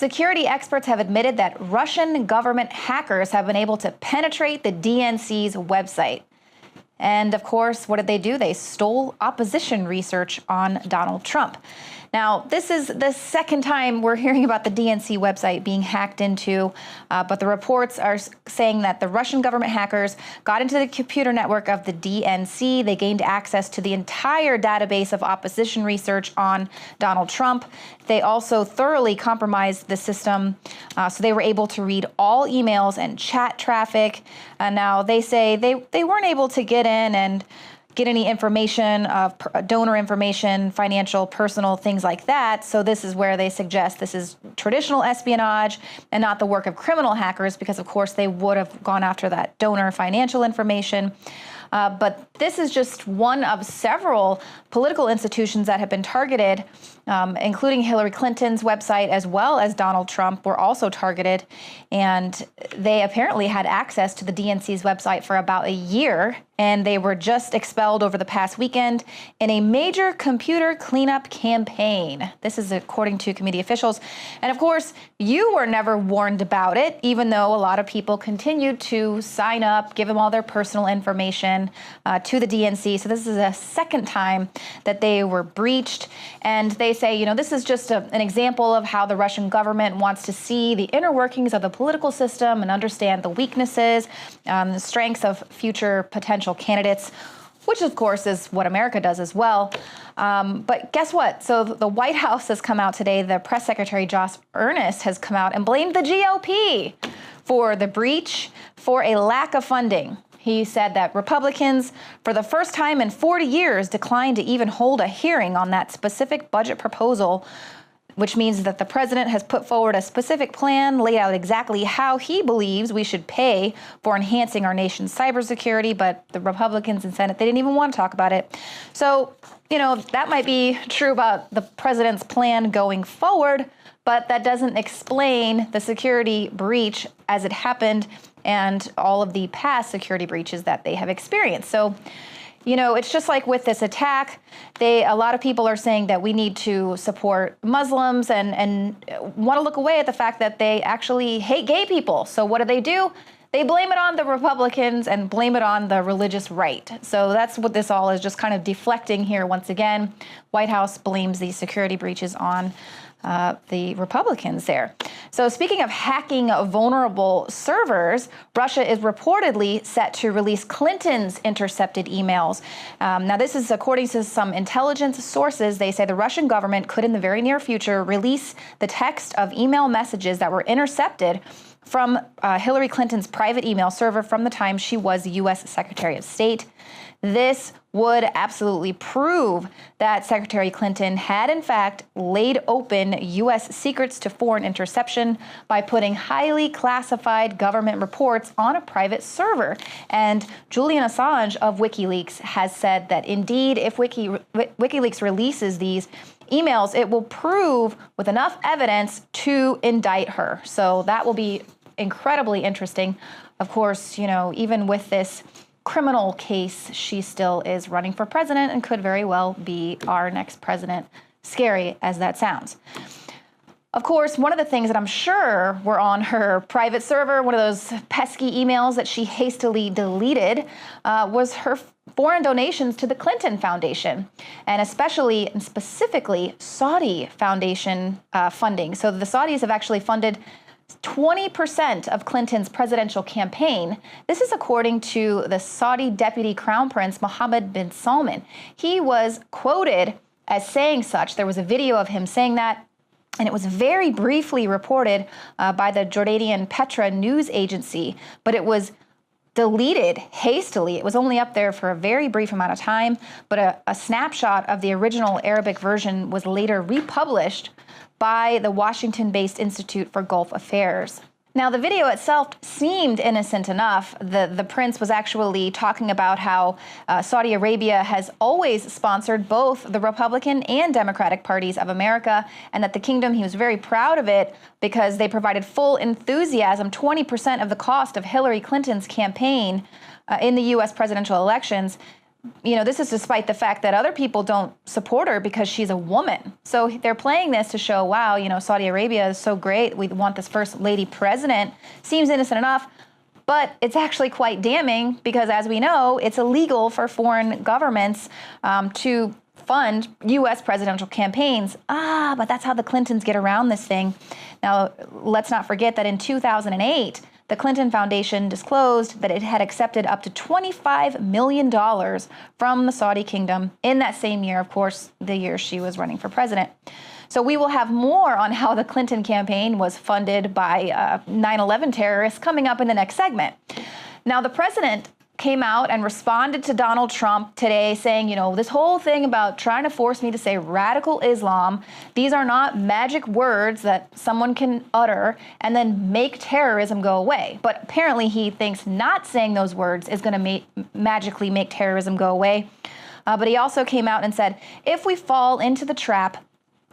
Security experts have admitted that Russian government hackers have been able to penetrate the DNC's website. And of course, what did they do? They stole opposition research on Donald Trump. Now, this is the second time we're hearing about the DNC website being hacked into, but the reports are saying that the Russian government hackers got into the computer network of the DNC. They gained access to the entire database of opposition research on Donald Trump. They also thoroughly compromised the system, so they were able to read all emails and chat traffic. Now, they say they weren't able to get in and get any information of donor information, financial, personal, things like that. So this is where they suggest this is traditional espionage and not the work of criminal hackers, because of course they would have gone after that donor financial information. But this is just one of several political institutions that have been targeted, including Hillary Clinton's website, as well as Donald Trump were also targeted. And they apparently had access to the DNC's website for about a year, and they were just expelled over the past weekend in a major computer cleanup campaign. This is according to committee officials. And of course, you were never warned about it, even though a lot of people continued to sign up, give them all their personal information to the DNC. So this is a second time that they were breached. And they say, you know, this is just an example of how the Russian government wants to see the inner workings of the political system and understand the weaknesses, the strengths of future potential candidates, which of course is what America does as well. But guess what? So the White House has come out today. The press secretary, Josh Earnest, has come out and blamed the GOP for the breach, for a lack of funding. He said that Republicans, for the first time in 40 years, declined to even hold a hearing on that specific budget proposal, which means that the president has put forward a specific plan, laid out exactly how he believes we should pay for enhancing our nation's cybersecurity, but the Republicans in Senate, they didn't even want to talk about it. So, you know, that might be true about the president's plan going forward, but that doesn't explain the security breach as it happened and all of the past security breaches that they have experienced. So, you know, it's just like with this attack, a lot of people are saying that we need to support Muslims and want to look away at the fact that they actually hate gay people. So what do? They blame it on the Republicans and blame it on the religious right. So that's what this all is, just kind of deflecting here once again. White House blames these security breaches on the Republicans there. So speaking of hacking vulnerable servers, Russia is reportedly set to release Clinton's intercepted emails. Now, this is according to some intelligence sources. They say the Russian government could in the very near future release the text of email messages that were intercepted from Hillary Clinton's private email server from the time she was U.S. Secretary of State. This would absolutely prove that Secretary Clinton had, in fact, laid open U.S. secrets to foreign interception by putting highly classified government reports on a private server. And Julian Assange of WikiLeaks has said that indeed, if WikiLeaks releases these emails, it will prove with enough evidence to indict her. So that will be incredibly interesting. Of course, you know, even with this criminal case, she still is running for president and could very well be our next president, scary as that sounds. Of course, one of the things that I'm sure were on her private server, one of those pesky emails that she hastily deleted, was her foreign donations to the Clinton Foundation, and especially and specifically Saudi Foundation funding. So the Saudis have actually funded 20% of Clinton's presidential campaign. This is according to the Saudi Deputy Crown Prince Mohammed bin Salman. He was quoted as saying such. There was a video of him saying that, and it was very briefly reported by the Jordanian Petra news agency, but it was deleted hastily. It was only up there for a very brief amount of time, but a snapshot of the original Arabic version was later republished by the Washington-based Institute for Gulf Affairs. Now, the video itself seemed innocent enough. The prince was actually talking about how Saudi Arabia has always sponsored both the Republican and Democratic parties of America, and that the kingdom, he was very proud of it because they provided full enthusiasm, 20% of the cost of Hillary Clinton's campaign in the U.S. presidential elections. this is despite the fact that other people don't support her because she's a woman. So they're playing this to show, wow, Saudi Arabia is so great. We want this first lady president. Seems innocent enough, but it's actually quite damning because, as we know, it's illegal for foreign governments to fund U.S. presidential campaigns. But that's how the Clintons get around this thing. Now, let's not forget that in 2008, the Clinton Foundation disclosed that it had accepted up to $25 million from the Saudi kingdom in that same year, of course, the year she was running for president. So we will have more on how the Clinton campaign was funded by 9/11 terrorists coming up in the next segment. Now, the president came out and responded to Donald Trump today saying, this whole thing about trying to force me to say radical Islam, these are not magic words that someone can utter and then make terrorism go away. But apparently he thinks not saying those words is going to magically make terrorism go away. But he also came out and said, if we fall into the trap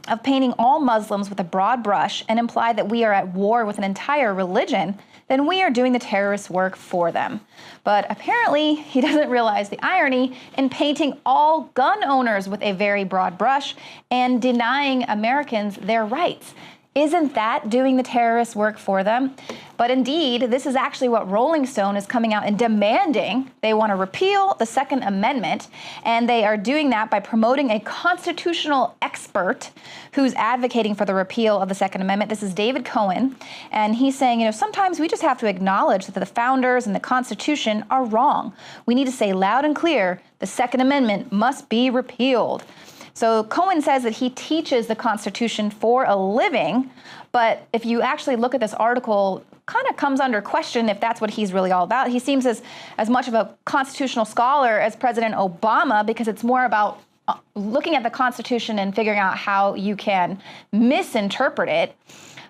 of painting all Muslims with a broad brush and imply that we are at war with an entire religion, then we are doing the terrorist work for them. But apparently, he doesn't realize the irony in painting all gun owners with a very broad brush and denying Americans their rights. Isn't that doing the terrorist work for them? But indeed, this is actually what Rolling Stone is coming out and demanding. They want to repeal the Second Amendment, and they are doing that by promoting a constitutional expert who's advocating for the repeal of the Second Amendment. This is David Cohen, and he's saying, sometimes we just have to acknowledge that the founders and the Constitution are wrong. We need to say loud and clear, the Second Amendment must be repealed. So Cohen says that he teaches the Constitution for a living, but if you actually look at this article, kind of comes under question if that's what he's really all about. He seems as much of a constitutional scholar as President Obama, because it's more about looking at the Constitution and figuring out how you can misinterpret it.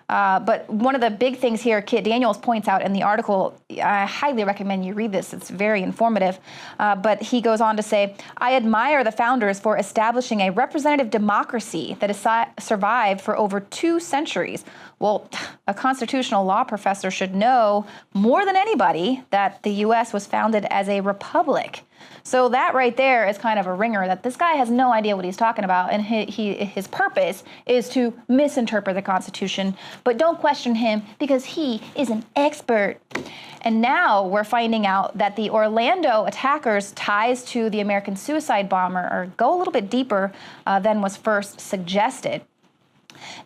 But one of the big things here, Kit Daniels points out in the article, I highly recommend you read this. It's very informative. But he goes on to say, I admire the founders for establishing a representative democracy that has survived for over 2 centuries. Well, a constitutional law professor should know more than anybody that the U.S. was founded as a republic. So that right there is kind of a ringer that this guy has no idea what he's talking about, and his purpose is to misinterpret the Constitution. But don't question him because he is an expert. And now we're finding out that the Orlando attackers' ties to the American suicide bomber go a little bit deeper than was first suggested.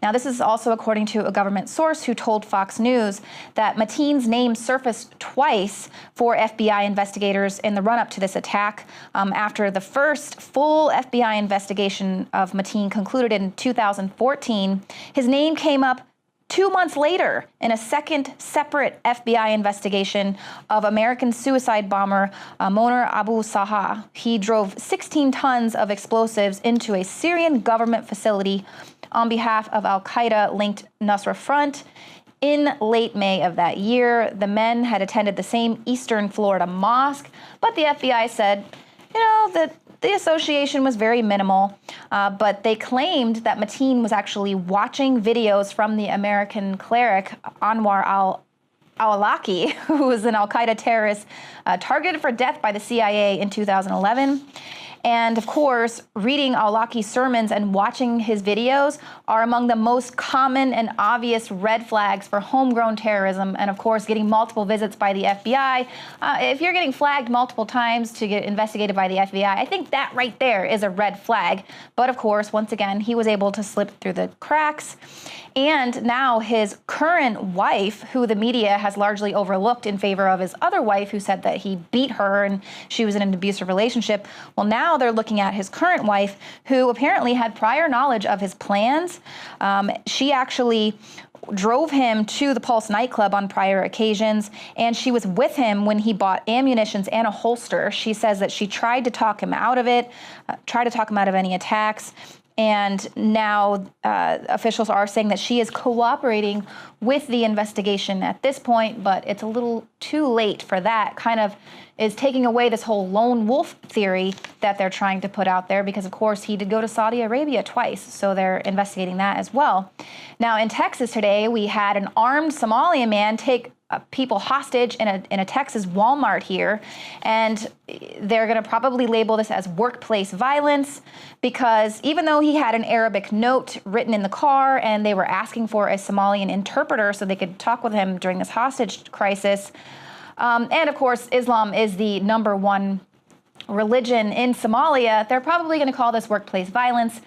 Now, this is also according to a government source who told Fox News that Mateen's name surfaced twice for FBI investigators in the run-up to this attack. After the first full FBI investigation of Mateen concluded in 2014, his name came up 2 months later in a second separate FBI investigation of American suicide bomber Monir Abu Saha. He drove 16 tons of explosives into a Syrian government facility on behalf of al-Qaeda-linked Nusra Front. In late May of that year, the men had attended the same Eastern Florida mosque, but the FBI said, that the association was very minimal, but they claimed that Mateen was actually watching videos from the American cleric Anwar al-Awlaki, who was an al-Qaeda terrorist targeted for death by the CIA in 2011. And of course, reading al-Awlaki's sermons and watching his videos are among the most common and obvious red flags for homegrown terrorism. And of course, getting multiple visits by the FBI. If you're getting flagged multiple times to get investigated by the FBI, I think that right there is a red flag. But of course, once again, he was able to slip through the cracks. And now his current wife, who the media has largely overlooked in favor of his other wife, who said that he beat her and she was in an abusive relationship. Well, now they're looking at his current wife, who apparently had prior knowledge of his plans. She actually drove him to the Pulse nightclub on prior occasions, and she was with him when he bought ammunitions and a holster. She says that she tried to talk him out of it, tried to talk him out of any attacks. And now officials are saying that she is cooperating with the investigation at this point, but it's a little too late for that. Kind of is taking away this whole lone wolf theory that they're trying to put out there because, of course, he did go to Saudi Arabia twice, so they're investigating that as well. Now, in Texas today, we had an armed Somalian man take people hostage in a Texas Walmart here, and they're going to probably label this as workplace violence, because even though he had an Arabic note written in the car and they were asking for a Somalian interpreter so they could talk with him during this hostage crisis, and of course Islam is the #1 religion in Somalia, they're probably going to call this workplace violence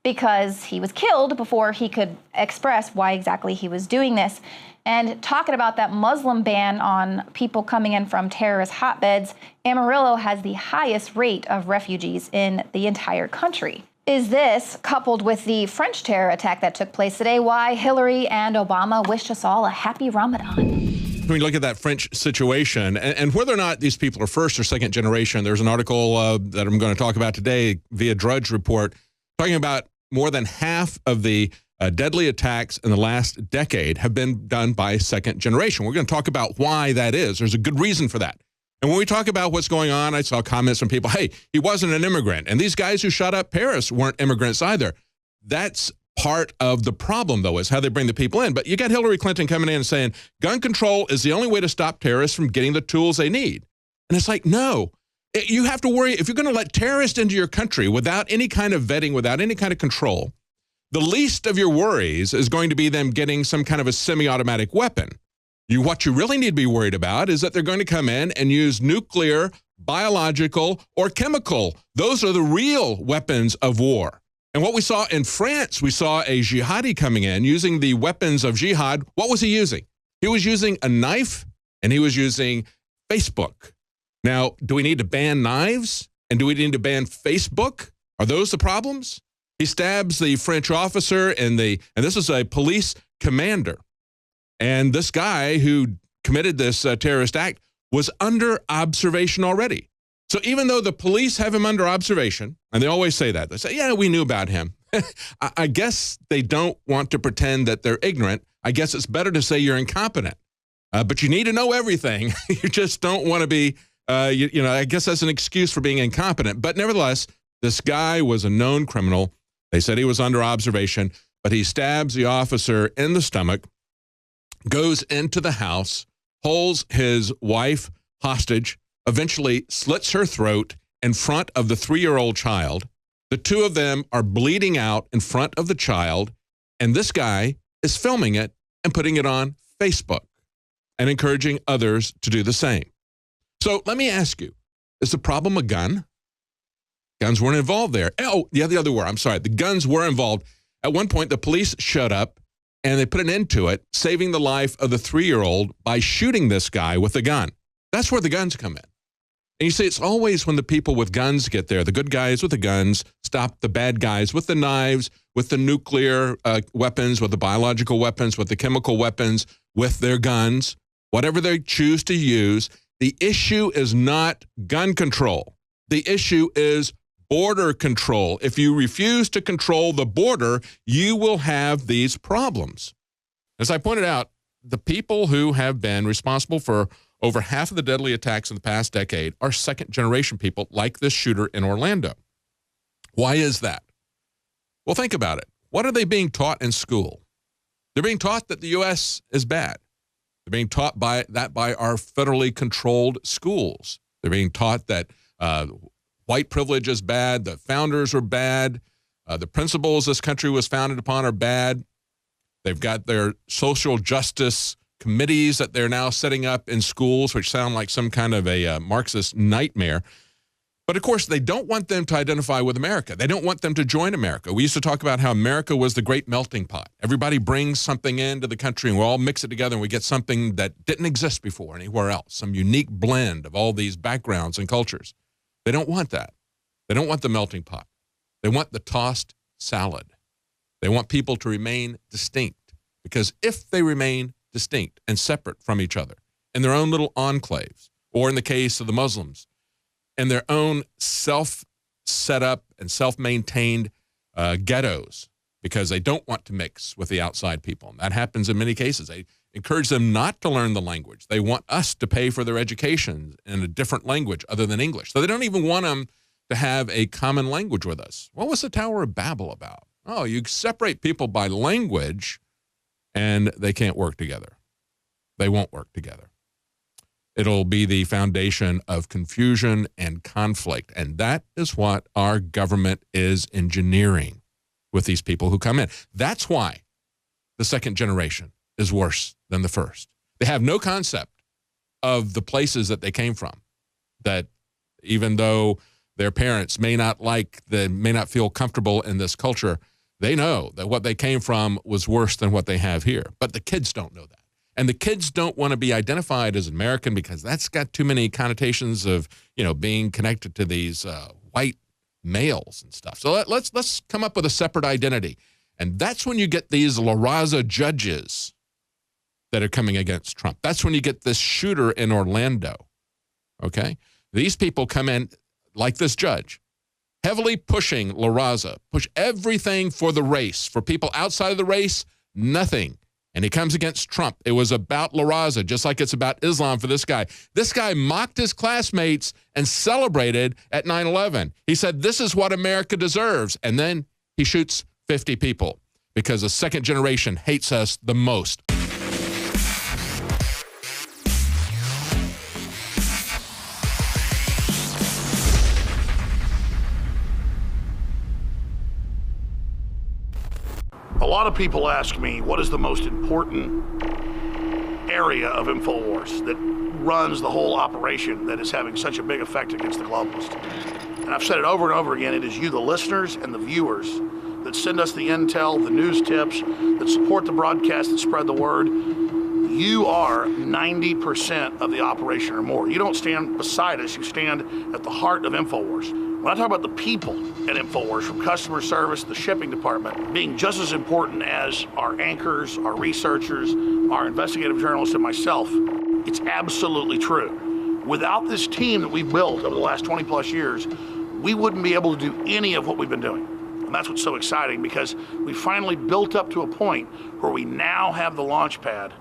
because he was killed before he could express why exactly he was doing this. And talking about that Muslim ban on people coming in from terrorist hotbeds, Amarillo has the highest rate of refugees in the entire country. Is this, coupled with the French terror attack that took place today, why Hillary and Obama wished us all a happy Ramadan? When we look at that French situation, and whether or not these people are first or second generation, there's an article that I'm going to talk about today via Drudge Report, talking about more than half of the deadly attacks in the last decade have been done by second generation. We're going to talk about why that is. There's a good reason for that. And when we talk about what's going on, I saw comments from people, hey, he wasn't an immigrant. And these guys who shot up Paris weren't immigrants either. That's part of the problem, though, is how they bring the people in. But you got Hillary Clinton coming in and saying, gun control is the only way to stop terrorists from getting the tools they need. And it's like, no. You have to worry, if you're going to let terrorists into your country without any kind of vetting, without any kind of control, the least of your worries is going to be them getting some kind of a semi-automatic weapon. What you really need to be worried about is that they're going to come in and use nuclear, biological, or chemical. Those are the real weapons of war. And what we saw in France, we saw a jihadi coming in using the weapons of jihad. What was he using? He was using a knife, and he was using Facebook. Now, do we need to ban knives? And do we need to ban Facebook? Are those the problems? He stabs the French officer, and this is a police commander. And this guy who committed this terrorist act was under observation already. So even though the police have him under observation, and they always say that, they say, yeah, we knew about him. I guess they don't want to pretend that they're ignorant. I guess it's better to say you're incompetent. But you need to know everything. You just don't want to be, I guess that's an excuse for being incompetent. But nevertheless, this guy was a known criminal. They said he was under observation, but he stabs the officer in the stomach, goes into the house, holds his wife hostage, eventually slits her throat in front of the 3-year-old child. The two of them are bleeding out in front of the child, and this guy is filming it and putting it on Facebook and encouraging others to do the same. So let me ask you, is the problem a gun? Guns weren't involved there. Oh, yeah, the other word. I'm sorry. The guns were involved. At one point, the police showed up, and they put an end to it, saving the life of the 3-year-old by shooting this guy with a gun. That's where the guns come in. And you see, it's always when the people with guns get there, the good guys with the guns stop the bad guys with the knives, with the nuclear weapons, with the biological weapons, with the chemical weapons, with their guns, whatever they choose to use. The issue is not gun control. The issue is border control. If you refuse to control the border, you will have these problems. As I pointed out, the people who have been responsible for over half of the deadly attacks in the past decade are second-generation people like this shooter in Orlando. Why is that? Well, think about it. What are they being taught in school? They're being taught that the U.S. is bad. They're being taught by our federally controlled schools. They're being taught that white privilege is bad, the founders are bad, the principles this country was founded upon are bad. They've got their social justice committees that they're now setting up in schools, which sound like some kind of a Marxist nightmare. But of course, they don't want them to identify with America. They don't want them to join America. We used to talk about how America was the great melting pot. Everybody brings something into the country, and we all mix it together, and we get something that didn't exist before anywhere else, some unique blend of all these backgrounds and cultures. They don't want that. They don't want the melting pot. They want the tossed salad. They want people to remain distinct, because if they remain distinct and separate from each other in their own little enclaves, or in the case of the Muslims, in their own self-set up and self-maintained ghettos, because they don't want to mix with the outside people. And that happens in many cases. They encourage them not to learn the language. They want us to pay for their education in a different language other than English. So they don't even want them to have a common language with us. What was the Tower of Babel about? Oh, you separate people by language, and they can't work together. They won't work together. It'll be the foundation of confusion and conflict. And that is what our government is engineering with these people who come in. That's why the second generation is worse than the first. They have no concept of the places that they came from, that even though their parents may not feel comfortable in this culture, they know that what they came from was worse than what they have here. But the kids don't know that. And the kids don't want to be identified as American because that's got too many connotations of, being connected to these white males and stuff. So let's come up with a separate identity. And that's when you get these La Raza judges that are coming against Trump. That's when you get this shooter in Orlando, okay? These people come in like this judge, heavily pushing La Raza, push everything for the race. For people outside of the race, nothing. And he comes against Trump. It was about La Raza, just like it's about Islam for this guy. This guy mocked his classmates and celebrated at 9/11. He said, this is what America deserves. And then he shoots 50 people because the second generation hates us the most. A lot of people ask me, what is the most important area of InfoWars that runs the whole operation that is having such a big effect against the globalists? And I've said it over and over again, it is you, the listeners and the viewers, that send us the intel, the news tips, that support the broadcast, that spread the word. You are 90% of the operation or more. You don't stand beside us, you stand at the heart of InfoWars. When I talk about the people at InfoWars, from customer service, the shipping department, being just as important as our anchors, our researchers, our investigative journalists, and myself, it's absolutely true. Without this team that we've built over the last 20 plus years, we wouldn't be able to do any of what we've been doing. And that's what's so exciting, because we finally built up to a point where we now have the launch pad.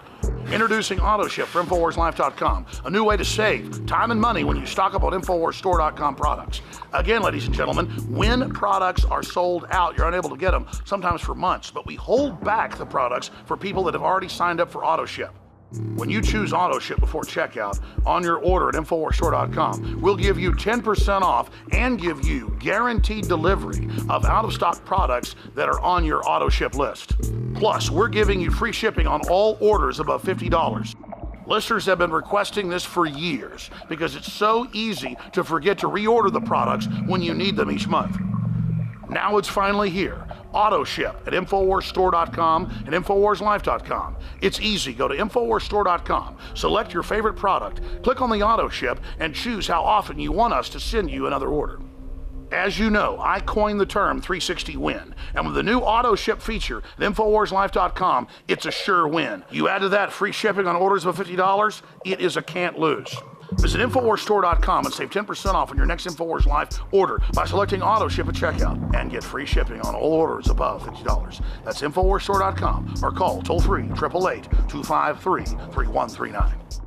Introducing AutoShip for InfoWarsLife.com, a new way to save time and money when you stock up on InfoWarsStore.com products. Again, ladies and gentlemen, when products are sold out, you're unable to get them, sometimes for months, but we hold back the products for people that have already signed up for AutoShip. When you choose AutoShip before checkout on your order at InfoWarsStore.com, we'll give you 10% off and give you guaranteed delivery of out-of-stock products that are on your AutoShip list. Plus, we're giving you free shipping on all orders above $50. Listeners have been requesting this for years because it's so easy to forget to reorder the products when you need them each month. Now it's finally here. AutoShip at InfoWarsStore.com and InfoWarsLife.com. It's easy. Go to InfoWarsStore.com, select your favorite product, click on the AutoShip, and choose how often you want us to send you another order. As you know, I coined the term 360 win, and with the new AutoShip feature at InfoWarsLife.com, it's a sure win. You add to that free shipping on orders of $50, it is a can't lose. Visit InfoWarsStore.com and save 10% off on your next InfoWars Life order by selecting AutoShip at checkout and get free shipping on all orders above $50. That's InfoWarsStore.com or call toll-free 888-253-3139.